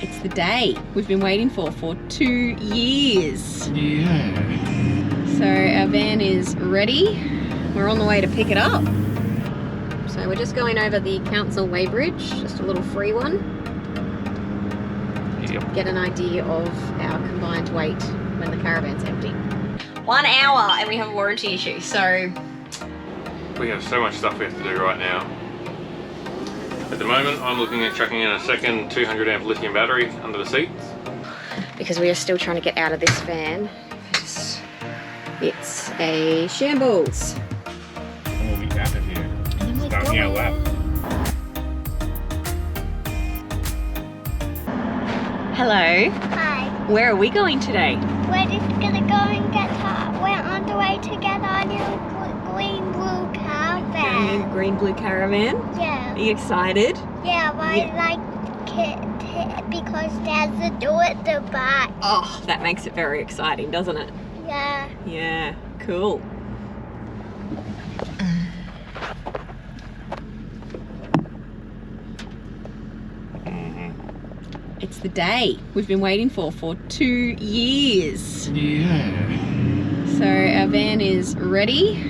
It's the day we've been waiting for 2 years. Yeah. So our van is ready. We're on the way to pick it up. So we're just going over the council weighbridge, just a little free one. Yep. Get an idea of our combined weight when the caravan's empty. 1 hour and we have a warranty issue, so... We have so much stuff we have to do right now. At the moment, I'm looking at chucking in a second 200 amp lithium battery under the seats. Because we are still trying to get out of this van. It's a shambles. And we'll be out of here. And we're Starting our lap. Hello. Hi. Where are we going today? We're just gonna go and get we're on the way to get our new green-blue caravan. Green blue caravan. Yeah. Are you excited? Yeah, but I like it because there's a door at the back. Oh, that makes it very exciting, doesn't it? Yeah. Yeah, cool. It's the day we've been waiting for 2 years. Yeah. So our van is ready.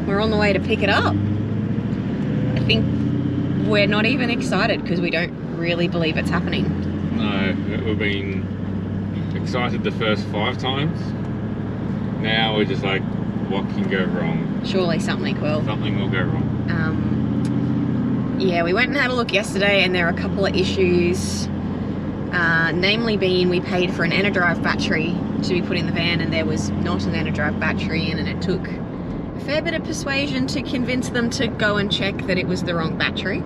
We're on the way to pick it up. I think we're not even excited because we don't really believe it's happening. No, we've been excited the first 5 times. Now we're just like, what can go wrong? Surely something will. Something will go wrong. Yeah, we went and had a look yesterday and there are a couple of issues. Namely being we paid for an EnerDrive battery to be put in the van and there was not an EnerDrive battery in, and it took a fair bit of persuasion to convince them to go and check that it was the wrong battery.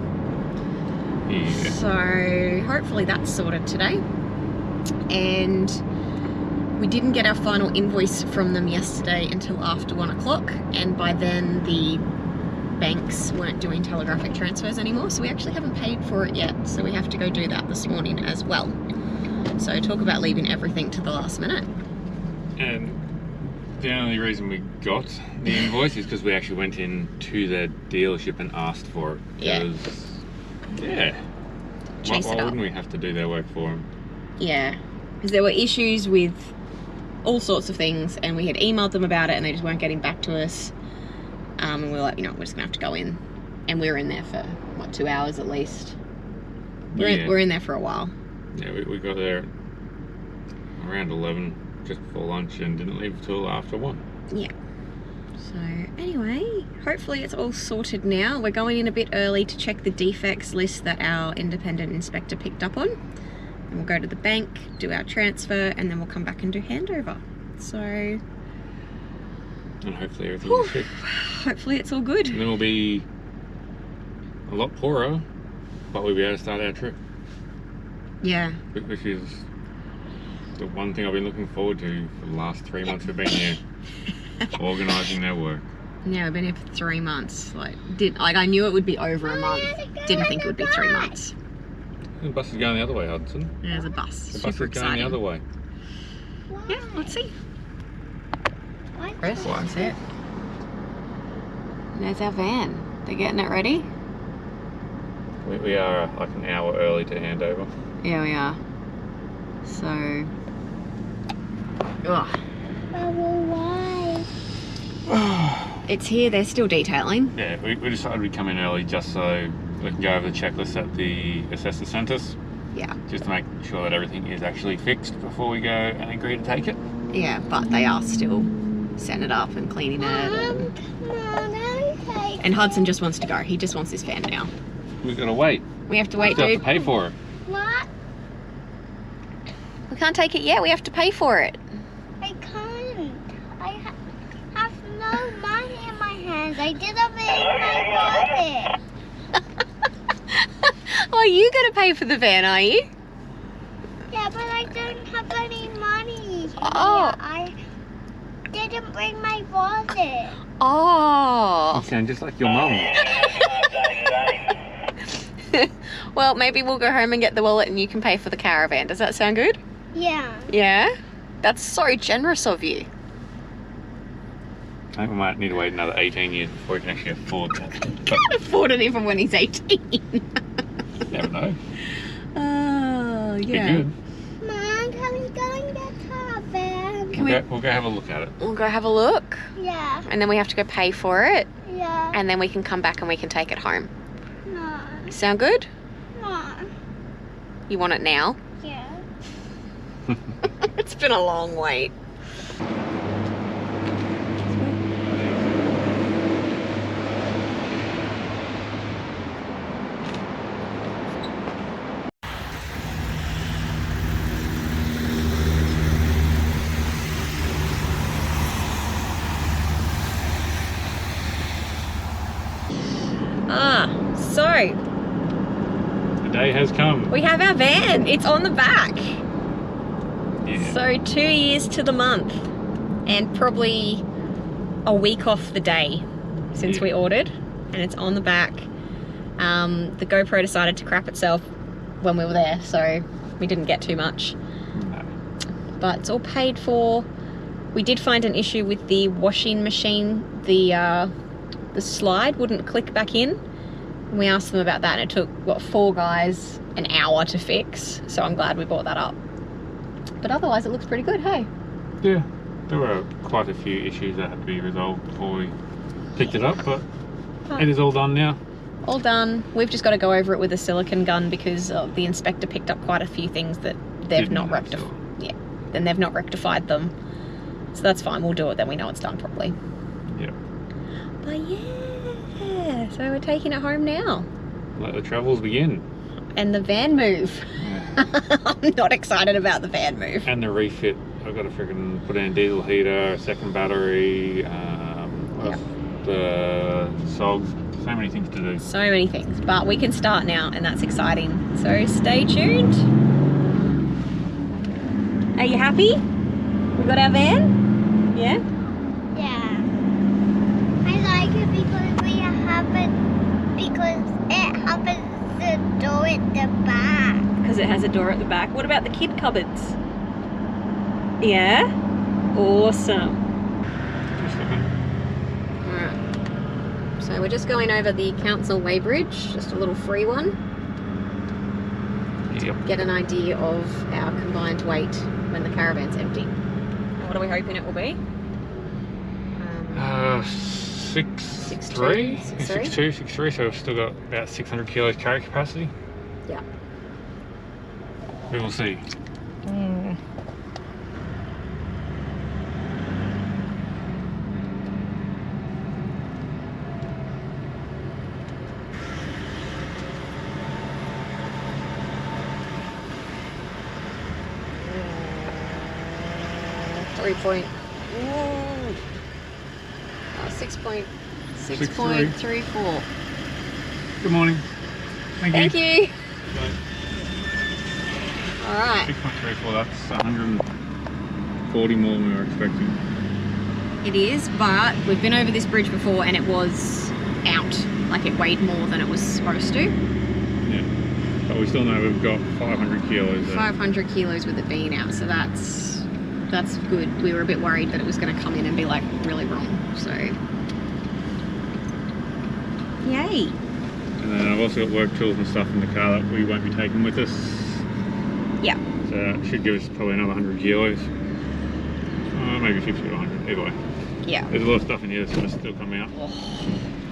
Yeah. So hopefully that's sorted today. And we didn't get our final invoice from them yesterday until after 1 o'clock, and by then the banks weren't doing telegraphic transfers anymore, so we actually haven't paid for it yet, so we have to go do that this morning as well. So talk about leaving everything to the last minute. And the only reason we got the invoice is because we actually went in to the dealership and asked for it. Yeah. Yeah. Chase Why it up. wouldn't we have to do their work for them? Yeah, because there were issues with all sorts of things and we had emailed them about it and they just weren't getting back to us. And we were like, you know, we're just gonna have to go in. And we were in there for, what, 2 hours at least? We're in there for a while. Yeah, we got there around 11, just before lunch, and didn't leave till after 1. Yeah. So anyway, hopefully it's all sorted now. We're going in a bit early to check the defects list that our independent inspector picked up on. And we'll go to the bank, do our transfer, and then we'll come back and do handover. So... And hopefully everything is fixed. Hopefully it's all good. And then we'll be a lot poorer, but we'll be able to start our trip. Yeah. Which is the one thing I've been looking forward to for the last 3 months we've been here. Organising their work. Yeah, we've been here for 3 months. I knew it would be over a month. Didn't think it would be 3 months. The bus is going the other way, Hudson. There's a bus. The bus is going the other way. Yeah, let's see. Chris, Why? that's it. There's our van. They're getting it ready. We are like an hour early to hand over. Yeah, we are. So... Ugh. Why? It's here, they're still detailing. Yeah, we decided we'd come in early just so we can go over the checklist at the assessor centres. Yeah. Just to make sure that everything is actually fixed before we go and agree to take it. Yeah, but they are still setting it up and cleaning it. And Hudson just wants to go. He just wants his fan now. We've got to wait. We have to wait, We have dude. to pay for it. What? We can't take it yet. We have to pay for it. I can't. I have no money in my hands. I didn't make my wallet. Oh, you got to pay for the van, are you? Yeah, but I don't have any money. Oh. I didn't bring my wallet. Oh. You sound just like your mum. Well, maybe we'll go home and get the wallet and you can pay for the caravan. Does that sound good? Yeah. Yeah? That's so generous of you. I think we might need to wait another 18 years before we can actually afford that. Can't afford it even when he's 18. Never know. Oh, Be yeah. good. Mom, can we go in the caravan? We'll go have a look at it. We'll go have a look. Yeah. And then we have to go pay for it. Yeah. And then we can come back and we can take it home. No. Sound good? No. You want it now? Yeah. It's been a long wait. So The day has come. we have our van. It's on the back. Yeah. So 2 years to the month and probably a week off the day since we ordered, and it's on the back. The GoPro decided to crap itself when we were there, so we didn't get too much. No. But it's all paid for. We did find an issue with the washing machine. The slide wouldn't click back in. And we asked them about that, and it took, what, 4 guys an hour to fix. So I'm glad we brought that up. But otherwise, it looks pretty good, hey? Yeah, there were quite a few issues that had to be resolved before we picked it up, but it is all done now. All done. We've just got to go over it with a silicone gun because the inspector picked up quite a few things that they've not rectified. Yeah, then they've not rectified them. So that's fine. We'll do it. Then we know it's done properly. Yeah. But yeah, so we're taking it home now. Let the travels begin. And the van move. I'm not excited about the van move. And the refit. I've got to freaking put in a diesel heater, a second battery, the SOGs. So many things to do. So many things. But we can start now, and that's exciting. So stay tuned. Are you happy? We got our van? Yeah? Yeah. I like it because we have it, because it has the door at the back. Because it has a door at the back. What about the kid cupboards? Yeah? Awesome. Just looking. Alright. So we're just going over the council weighbridge, just a little free one. Yep. Get an idea of our combined weight when the caravan's empty. And what are we hoping it will be? 6'3", 6'3", so we've still got about 600 kilos carry capacity. Yeah. We will see. Six point 6.34. Good morning. Thank you. Right. All right. 6.34, that's 140 more than we were expecting. It is, but we've been over this bridge before and it was out. Like it weighed more than it was supposed to. Yeah. But we still know we've got 500 kilos there. 500 kilos with it being out, so that's good. We were a bit worried that it was going to come in and be like really wrong, so yay. And then I've also got work tools and stuff in the car that we won't be taking with us. Yeah. So that should give us probably another 100 kilos. Maybe 50 to 100, either way. Yeah. There's a lot of stuff in here that's going to still come out. Oh,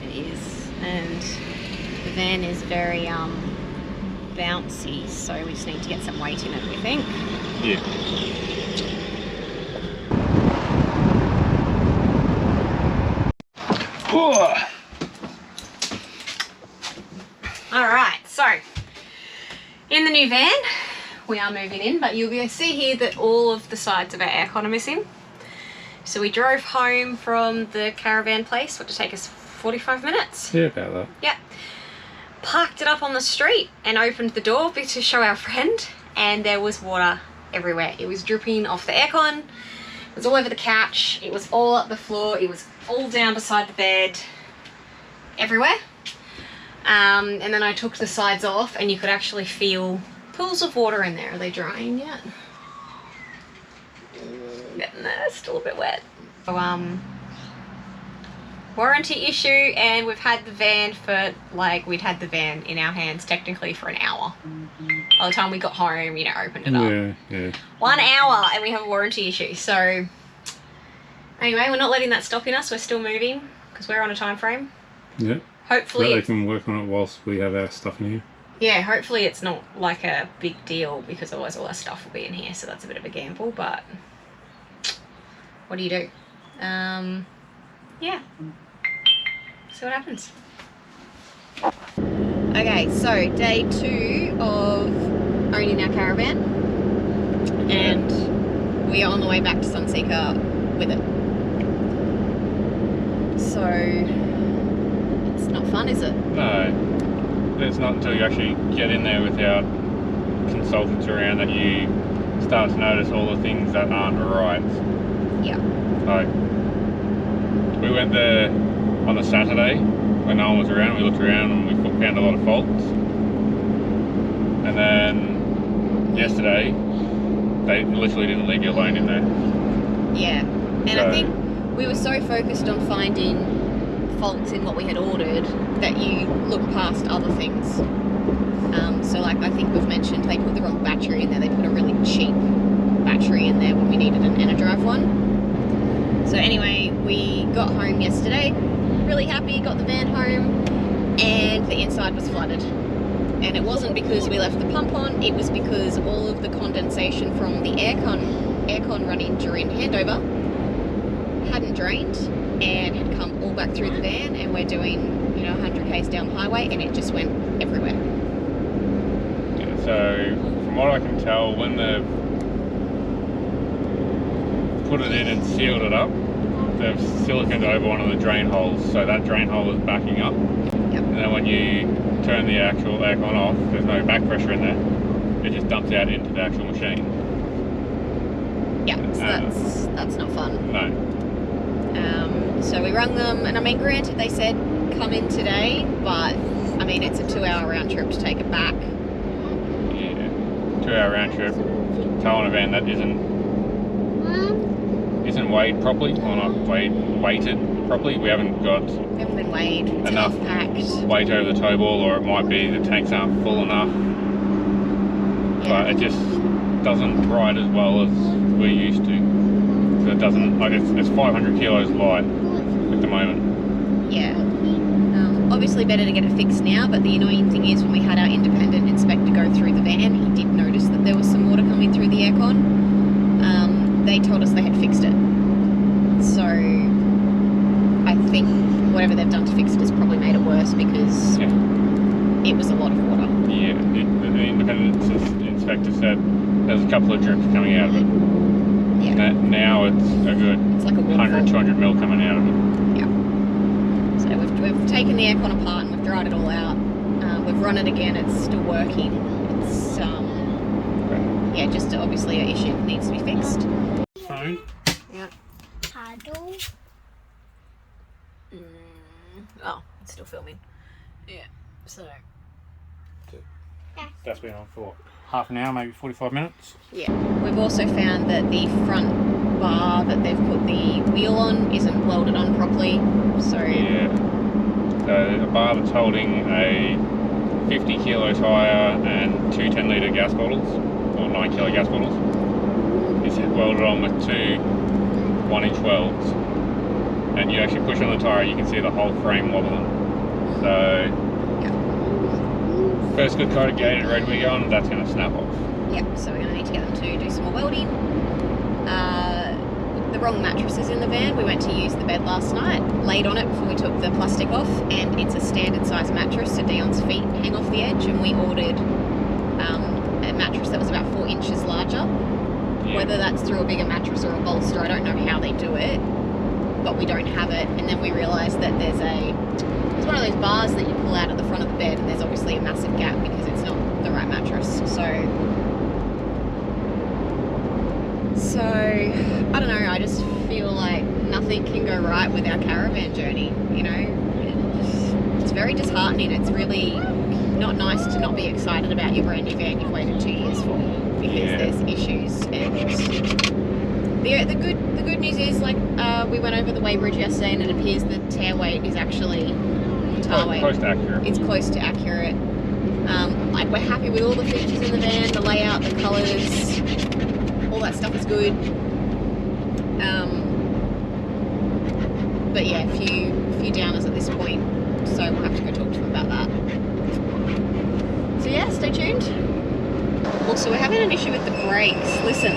it is. And the van is very bouncy, so we just need to get some weight in it, we think. Yeah. Alright, so in the new van we are moving in, but you'll be able to see here that all of the sides of our aircon are missing. So we drove home from the caravan place, what did it take us, 45 minutes? Yeah, about that. Yeah. Parked it up on the street and opened the door to show our friend, and there was water everywhere. It was dripping off the aircon, it was all over the couch, it was all up the floor, it was all down beside the bed, everywhere. And then I took the sides off and you could actually feel pools of water in there. Are they drying yet? Getting there, still a bit wet. So, warranty issue, and we've had the van for, like, we'd had the van in our hands technically for an hour. By the time we got home, you know, opened it up. Yeah. 1 hour and we have a warranty issue. So anyway, we're not letting that stop in us. We're still moving because we're on a time frame. Yeah. Hopefully So they can work on it whilst we have our stuff in here. Yeah, hopefully it's not like a big deal because otherwise all our stuff will be in here. So that's a bit of a gamble, but what do you do? Yeah. See what happens. Okay, so day 2 of owning our caravan, and we are on the way back to Sunseeker with it. So it's not fun, is it? No, it's not until you actually get in there without consultants around that you start to notice all the things that aren't right. Yeah. Like, we went there on a Saturday when no one was around. We looked around and we found a lot of faults. And then yesterday, they literally didn't leave you alone in there. Yeah, and so, I think we were so focused on finding faults in what we had ordered that you look past other things. So like I think we've mentioned, they put the wrong battery in there. They put a really cheap battery in there when we needed an Energive one. So anyway, we got home yesterday, really happy, got the van home, and the inside was flooded. And it wasn't because we left the pump on, it was because all of the condensation from the aircon running during handover hadn't drained and had come all back through the van, and we're doing, you know, 100 k's down the highway and it just went everywhere. Yeah, so from what I can tell, when they've put it in and sealed it up, they've siliconed over one of the drain holes, so that drain hole is backing up. Yep. And then when you turn the actual aircon off, there's no back pressure in there. It just dumps out into the actual machine. Yeah, so that's not fun. No. So we rang them, and I mean, granted, they said come in today, but I mean, it's a 2-hour round trip to take it back. Yeah, 2-hour round trip, towing a van that isn't weighed properly, or not weighted properly. We haven't been weighed, it's enough packed weight over the tow ball, or it might be the tanks aren't full enough. Yeah. But it just doesn't ride as well as we're used to. So it doesn't, like, it's 500 kilos light at the moment. Yeah. Obviously better to get it fixed now, but the annoying thing is when we had our independent inspector go through the van, he did notice that there was some water coming through the aircon. They told us they had fixed it. So I think whatever they've done to fix it has probably made it worse because it was a lot of water. Yeah, the independent inspector said there's a couple of drips coming out of it. Yeah. Now it's a good like 100, 200 mil coming out of it. Yeah. So we've taken the aircon apart and we've dried it all out. We've run it again, it's still working. It's, yeah, just obviously an issue that needs to be fixed. Phone? Yeah. Paddle. Oh, it's still filming. Yeah, so. That's been on for half an hour, maybe 45 minutes. Yeah. We've also found that the front bar that they've put the wheel on isn't welded on properly, so... Yeah. So a bar that's holding a 50 kilo tyre and 2 10 litre gas bottles, or 9 kilo gas bottles, is welded on with 2 1-inch welds. And you actually push on the tyre, you can see the whole frame wobbling. So... First good corrugated red we go on, that's going to snap off. Yep, so we're going to need to get them to do some more welding. The wrong mattresses in the van. We went to use the bed last night, laid on it before we took the plastic off, and it's a standard size mattress, so Dion's feet hang off the edge, and we ordered a mattress that was about 4 inches larger. Yeah. Whether that's through a bigger mattress or a bolster, I don't know how they do it, but we don't have it. And then we realised that there's one of those bars that you pull out at the front of the bed, and there's obviously a massive gap because it's not the right mattress. So I don't know, I just feel like nothing can go right with our caravan journey, you know. It's very disheartening. It's really not nice to not be excited about your brand new van you've waited 2 years for, because there's issues. And the good news is, like, we went over the weighbridge yesterday, and it appears the tare weight is actually tar weight. Close to accurate. It's close to accurate. Like, we're happy with all the features in the van, the layout, the colours, all that stuff is good. But yeah, a few downers at this point, so we'll have to go talk to them about that. So yeah, stay tuned. Also, we're having an issue with the brakes. Listen.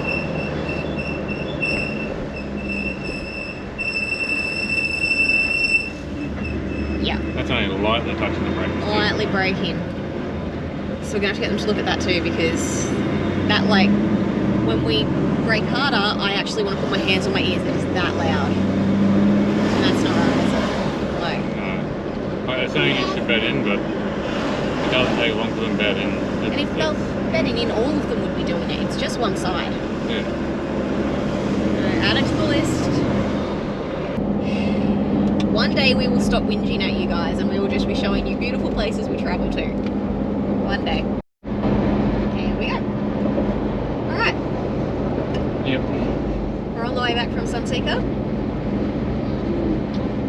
Yeah. That's only lightly touching the brakes. Lightly braking. So we're going to have to get them to look at that too, because that, like, when we brake harder, I actually want to put my hands on my ears. It is that loud. And that's not right, is it? Like, no. It's something you should bed in, but it doesn't take long for them to bed in. And if they're bedding in, all of them would be doing it. It's just one side. Yeah. Add it to the list. One day we will stop whinging at you guys and we will just be showing you beautiful places we travel to. One day. Here we go. Alright. Yep. We're on the way back from Sunseeker.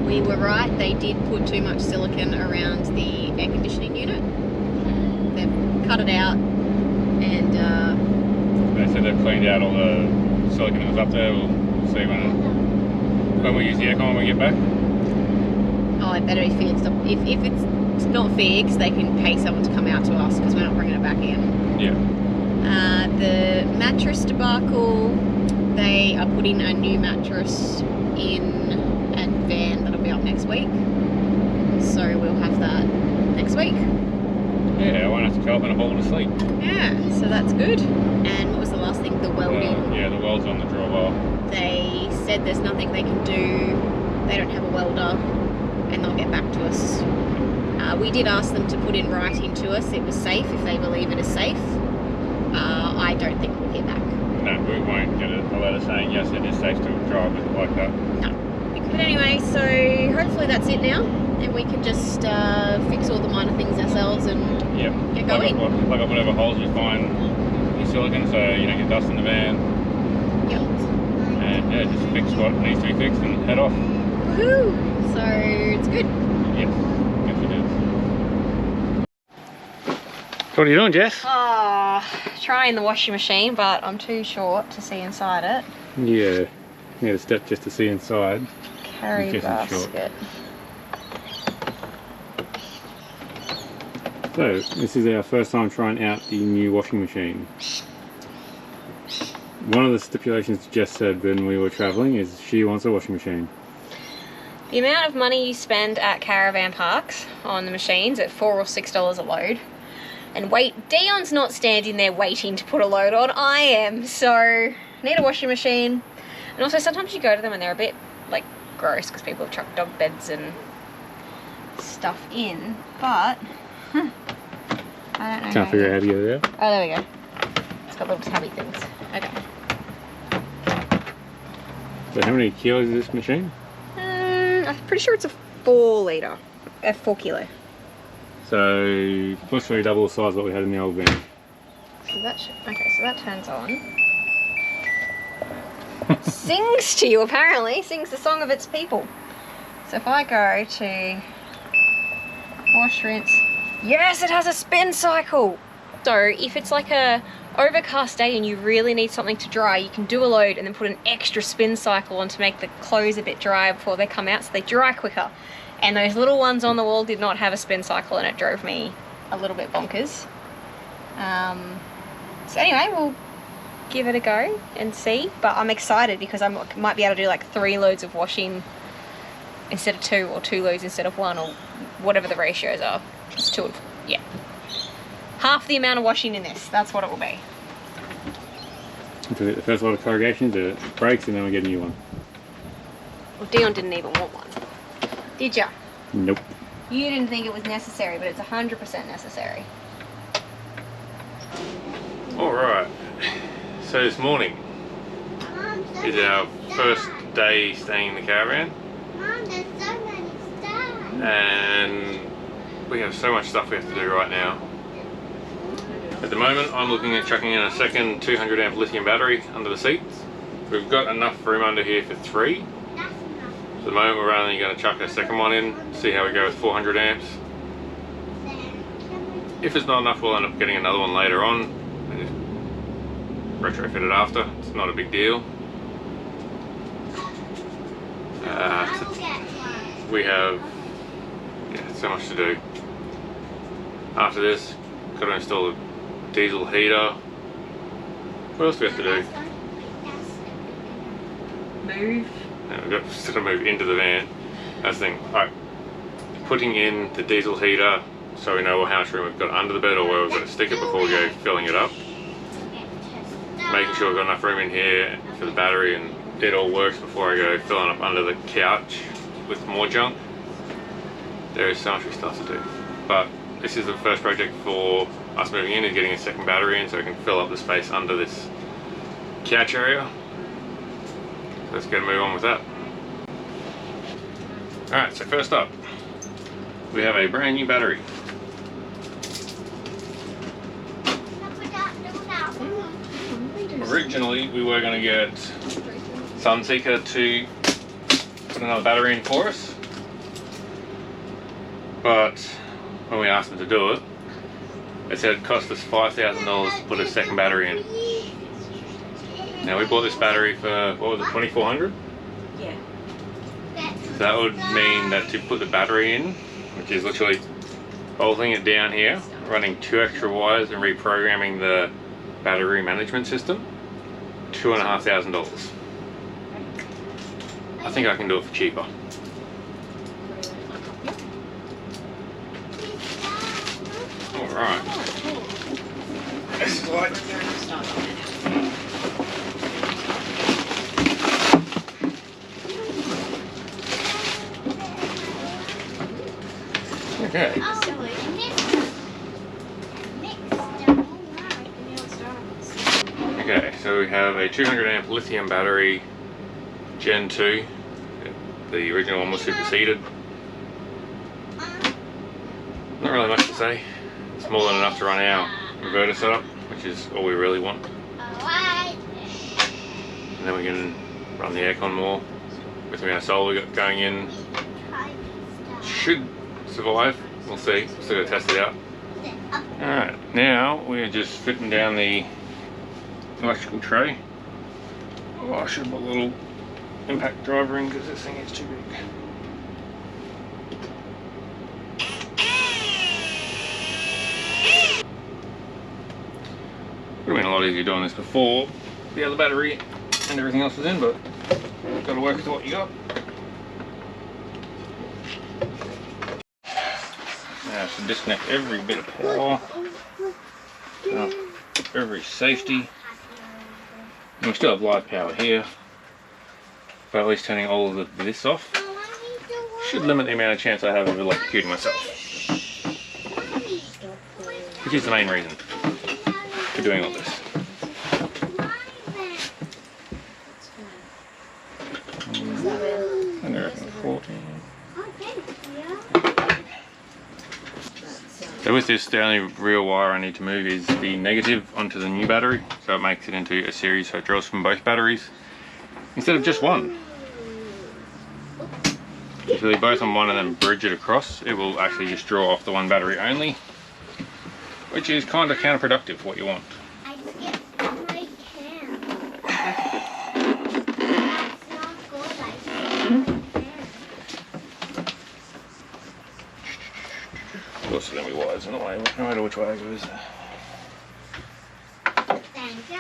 We were right, they did put too much silicone around the air conditioning unit. They've cut it out and They said they've cleaned out all the silicone that was up there. We'll see when we use the aircon when we get back. oh, it better be fixed. If it's not fixed, they can pay someone to come out to us because we're not bringing it back in. Yeah. The mattress debacle, they are putting a new mattress in a van that'll be up next week. So we'll have that next week. Yeah, I won't have to curl up in a ball to sleep. Yeah, so that's good. And what was the last thing? The welding. Yeah, the weld's on the drawbar. They said there's nothing they can do. They don't have a welder and they'll get back to us. We did ask them to put in writing to us it was safe if they believe it is safe. I don't think we'll hear back. No, we won't get a letter saying yes, it is safe to drive with it like that. No. But anyway, so hopefully that's it now. And we can just fix all the minor things ourselves and Yep. get going. Plug up whatever holes we find in silicone so you don't get dust in the van. Yep. And yeah, just fix what needs to be fixed and head off. Woohoo! So it's good. Yes, yes it is. So what are you doing, Jess? Trying the washing machine, but I'm too short to see inside it. Yeah, need a step just to see inside. Carry Guess it's short. basket. So, this is our first time trying out the new washing machine. One of the stipulations Jess said when we were travelling is she wants a washing machine. The amount of money you spend at caravan parks on the machines at $4 or $6 a load. And wait, Dion's not standing there waiting to put a load on, I am. So, need a washing machine. And also sometimes you go to them and they're a bit, like, gross because people have chucked dog beds and stuff in. But, I don't know. Can't figure out how to get it out. Oh, there we go. It's got little tabby things. Okay. So how many kilos is this machine? I'm pretty sure it's a 4 kilo. So, literally double the size of what we had in the old van. So that so that turns on. Sings to you apparently, sings the song of its people. So if I go to wash, rinse, yes, it has a spin cycle. So if it's like a overcast day and you really need something to dry, you can do a load and then put an extra spin cycle on to make the clothes a bit drier before they come out so they dry quicker. And those little ones on the wall did not have a spin cycle and it drove me a little bit bonkers. So anyway, we'll give it a go and see. But I'm excited because I might be able to do like 3 loads of washing instead of 2, or 2 loads instead of 1, or whatever the ratios are. It's 2, yeah. Half the amount of washing in this, that's what it will be. So the first lot of corrugations, it breaks, and then we get a new one. Well, Dion didn't even want one. Did ya? Nope. You didn't think it was necessary, but it's 100% necessary. Alright, so this morning is our first day staying in the caravan. Mom, there's so many stars. And we have so much stuff we have to do right now. At the moment I'm looking at chucking in a second 200 amp lithium battery under the seats. We've got enough room under here for 3. That's enough. At the moment we're only going to chuck a second one in, see how we go with 400 amps. If it's not enough, we'll end up getting another one later on and just retrofit it after. It's not a big deal. We have so much to do. After this, got to install a diesel heater. What else do we have to do? Move. No, we've got to move into the van. That's the thing. Alright, putting in the diesel heater so we know how much room we've got under the bed or where we've got to stick it before we go filling it up. Making sure we've got enough room in here for the battery and it all works before I go filling up under the couch with more junk. There is so much we still have to do. But this is the first project for us moving in, is getting a second battery in so we can fill up the space under this couch area. So let's get a move on with that. Alright, so first up, we have a brand new battery. Originally, we were going to get Sunseeker to put another battery in for us, but when we asked them to do it, they said it cost us $5,000 to put a second battery in. Now we bought this battery for, what was it, $2,400? Yeah. So that would mean that to put the battery in, which is literally bolting it down here, running 2 extra wires and reprogramming the battery management system, $2,500. I think I can do it for cheaper. Alright. This is like... Okay. Okay, so we have a 200 amp lithium battery, Gen 2. The original one was superseded. Not really much to say. It's more than enough to run our inverter setup, which is all we really want. And then we can run the aircon more with the amount of solar we got going in. Should survive. We'll see. Still gotta test it out. Alright, now we're just fitting down the electrical tray. Oh, I should have put a little impact driver in because this thing is too big. Would have been a lot easier doing this before the other battery and everything else was in, but you've got to work with what you got. Now to disconnect every bit of power, every safety. And we still have live power here, but at least turning all of this off should limit the amount of chance I have of electrocuting myself, which is the main reason for doing all this. And there 14. So with this, the only real wire I need to move is the negative onto the new battery, so it makes it into a series, so it draws from both batteries instead of just one. If you leave both on one and then bridge it across, it will actually just draw off the one battery only, which is kind of counterproductive for what you want. Of course, there's going to be wires in the way, no matter which way it goes. Thank you.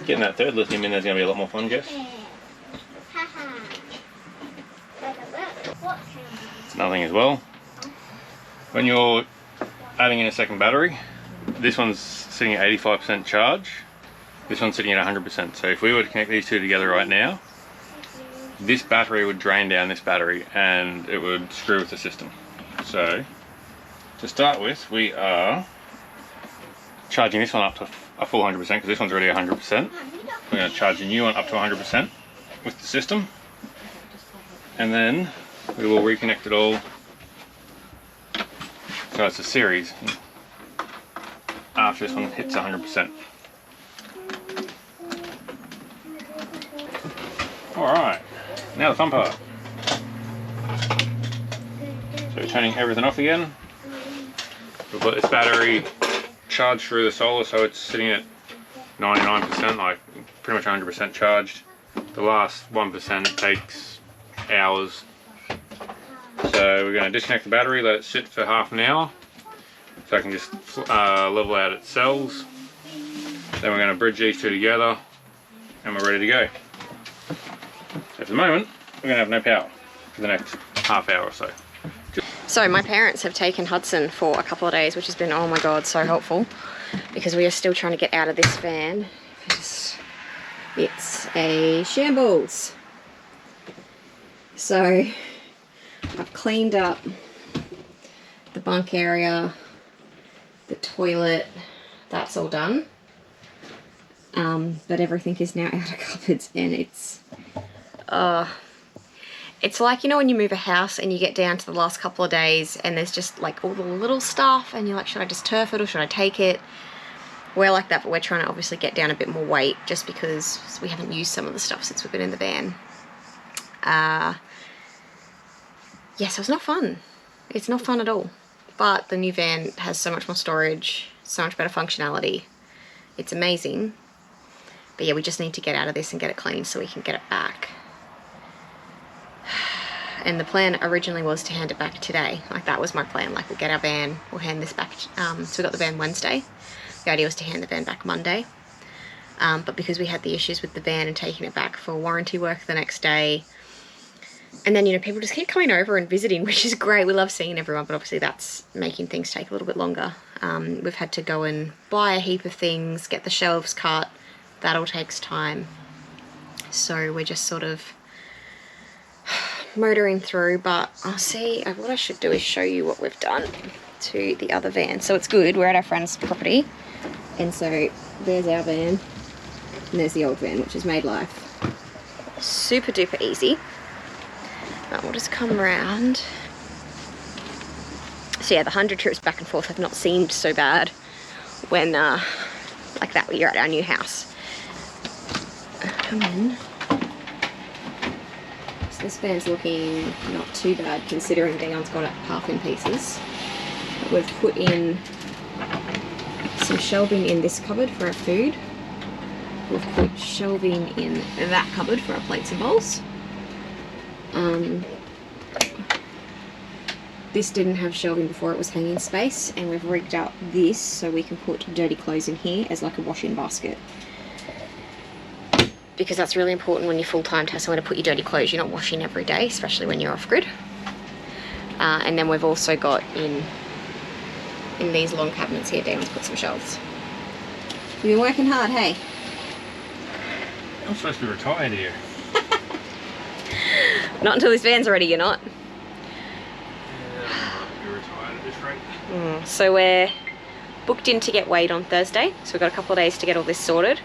Getting that third lithium in there's going to be a lot more fun, Jess. It's another thing as well. When you're adding in a second battery, this one's sitting at 85% charge, this one's sitting at 100%. So if we were to connect these two together right now, this battery would drain down this battery and it would screw with the system. So to start with, we are charging this one up to a full 100% because this one's already 100%. We're going to charge a new one up to 100% with the system, and then we will reconnect it all. So it's a series after this one hits 100%. Alright, now the fun part. So we're turning everything off again. We've got this battery charged through the solar, so it's sitting at 99%, like pretty much 100% charged. The last 1% takes hours. So we're going to disconnect the battery, let it sit for half an hour, so I can just level out its cells. Then we're going to bridge these two together, and we're ready to go. So for the moment, we're going to have no power for the next half hour or so. So my parents have taken Hudson for a couple of days, which has been, oh my God, so helpful, because we are still trying to get out of this van. It's a shambles. So I've cleaned up the bunk area, the toilet, that's all done. But everything is now out of cupboards, and it's like, you know, when you move a house and you get down to the last couple of days and there's just like all the little stuff and you're like, should I just turf it or should I take it? We're like that, but we're trying to obviously get down a bit more weight just because we haven't used some of the stuff since we've been in the van. Yeah, so it's not fun. It's not fun at all. But the new van has so much more storage, so much better functionality. It's amazing. But yeah, we just need to get out of this and get it clean so we can get it back. And the plan originally was to hand it back today. Like, that was my plan. Like, we'll get our van, we'll hand this back. So we got the van Wednesday. The idea was to hand the van back Monday. But because we had the issues with the van and taking it back for warranty work the next day, and then, you know, people just keep coming over and visiting, which is great. We love seeing everyone, but obviously that's making things take a little bit longer. We've had to go and buy a heap of things, get the shelves cut. That all takes time. So we're just sort of motoring through, but I'll see. What I should do is show you what we've done to the other van. So it's good. We're at our friend's property. And so there's our van. And there's the old van, which has made life super duper easy. We'll just come around. So yeah, the 100 trips back and forth have not seemed so bad when like that when you're at our new house. Come in. So this van's looking not too bad considering Dion's got it half in pieces. But we've put in some shelving in this cupboard for our food. We've put shelving in that cupboard for our plates and bowls. This didn't have shelving before, it was hanging space, and we've rigged up this so we can put dirty clothes in here as like a wash-in basket. Because that's really important when you're full-time to have somewhere to put your dirty clothes. You're not washing every day, especially when you're off-grid. And then we've also got in these long cabinets here, Damon's put some shelves. You've been working hard, hey? I'm supposed to be retired here. Not until this van's ready, you're not. So we're booked in to get weighed on Thursday, so we've got a couple of days to get all this sorted,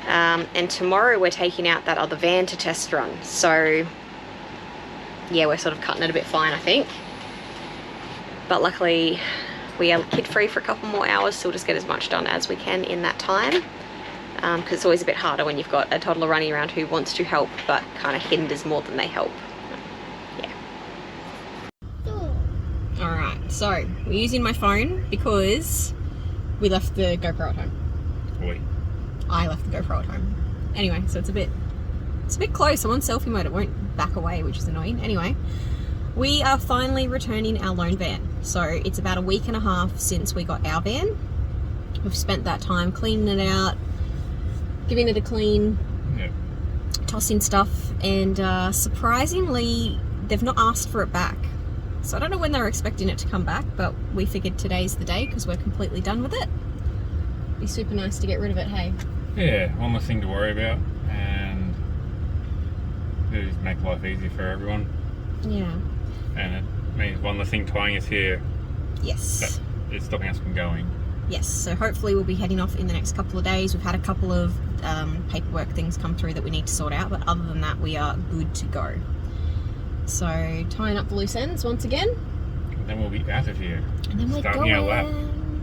and tomorrow we're taking out that other van to test run. So yeah, we're sort of cutting it a bit fine, I think, but luckily we are kid free for a couple more hours, so we'll just get as much done as we can in that time, because it's always a bit harder when you've got a toddler running around who wants to help but kind of hinders more than they help. Alright, so we're using my phone because we left the GoPro at home. I left the GoPro at home. Anyway, so it's a bit close. I'm on selfie mode. It won't back away, which is annoying. Anyway, we are finally returning our loan van. So it's about a week and a half since we got our van. We've spent that time cleaning it out, giving it a clean, tossing stuff, and surprisingly, they've not asked for it back. So I don't know when they're expecting it to come back, but we figured today's the day because we're completely done with it. Be super nice to get rid of it, hey? Yeah, one less thing to worry about, and it'll just make life easier for everyone. Yeah. And it means one less thing tying us here. Yes. It's stopping us from going. yes, so hopefully we'll be heading off in the next couple of days. We've had a couple of paperwork things come through that we need to sort out, but other than that, we are good to go. So tying up the loose ends once again. And then we'll be out of here. And then we're starting our lap.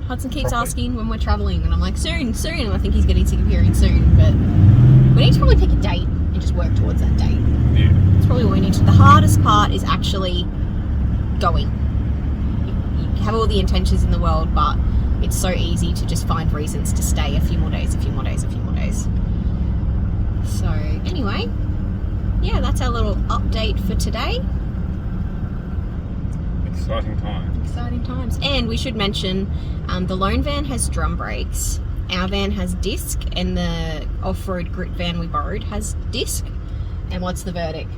Hudson keeps Properly. asking when we're travelling, and I'm like, soon, soon. And I think he's getting sick of hearing soon, but we need to probably pick a date and just work towards that date. Yeah. That's probably what we need to. The hardest part is actually going. You have all the intentions in the world, but it's so easy to just find reasons to stay a few more days, a few more days, a few more days. So anyway, yeah, that's our little update for today. Exciting time. Exciting times. And we should mention, the lone van has drum brakes, our van has disc, and the off-road grit van we borrowed has disc. And what's the verdict?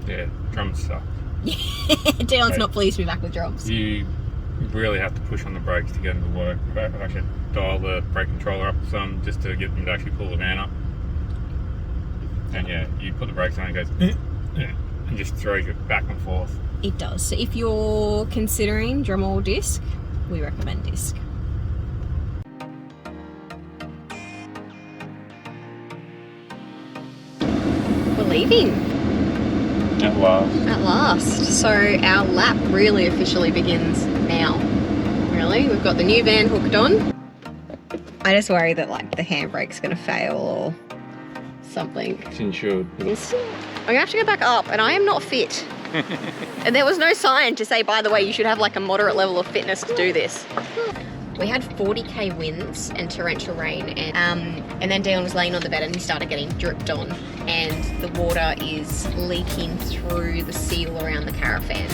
Yeah, drums suck. Dylan's not pleased to be back with drums. You really have to push on the brakes to get them to work. I've actually dialed the brake controller up some just to get them to actually pull the van up. And yeah, you put the brakes on and it goes and just throws it back and forth. It does. So if you're considering drum or disc, we recommend disc. We're leaving. At last. At last. So our lap really officially begins now. Really? We've got the new van hooked on. I just worry that like the handbrake's gonna fail or something. It's insured. I'm gonna have to go back up, and I am not fit. And there was no sign to say, by the way, you should have like a moderate level of fitness to do this. We had 40k winds and torrential rain, and then Dion was laying on the bed and he started getting dripped on, and the water is leaking through the seal around the caravan.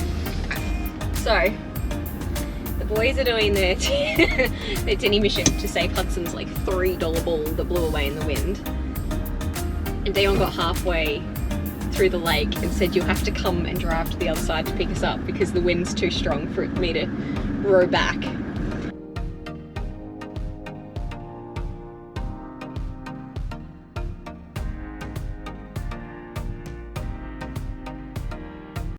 So the boys are doing their tinny mission to save Hudson's like $3 ball that blew away in the wind. And Dion got halfway through the lake and said, you'll have to come and drive to the other side to pick us up because the wind's too strong for me to row back.